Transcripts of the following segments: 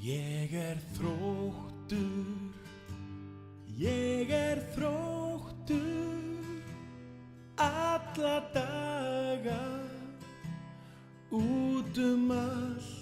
Ég er þróttur alla daga út allt.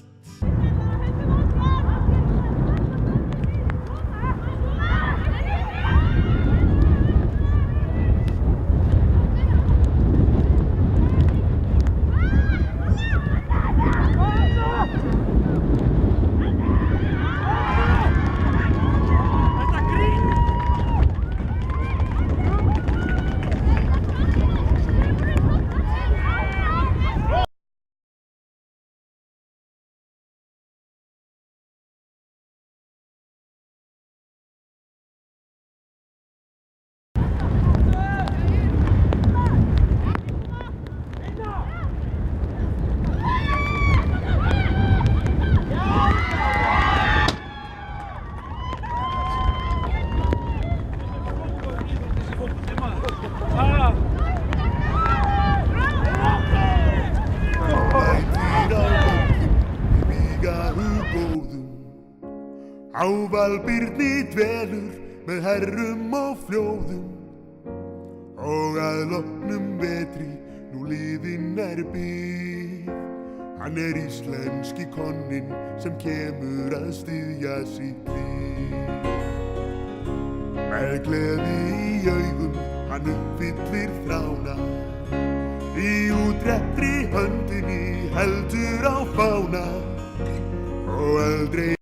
Ávalbirni dvelur með herrum og fljóðum og að loknum vetri nú liðinn byggð. Hann íslenski konninn sem kemur að styðja sitt líf. Með gleði í augum hann uppfyllir þrána, í útréttri höndinni heldur á fána og aldrei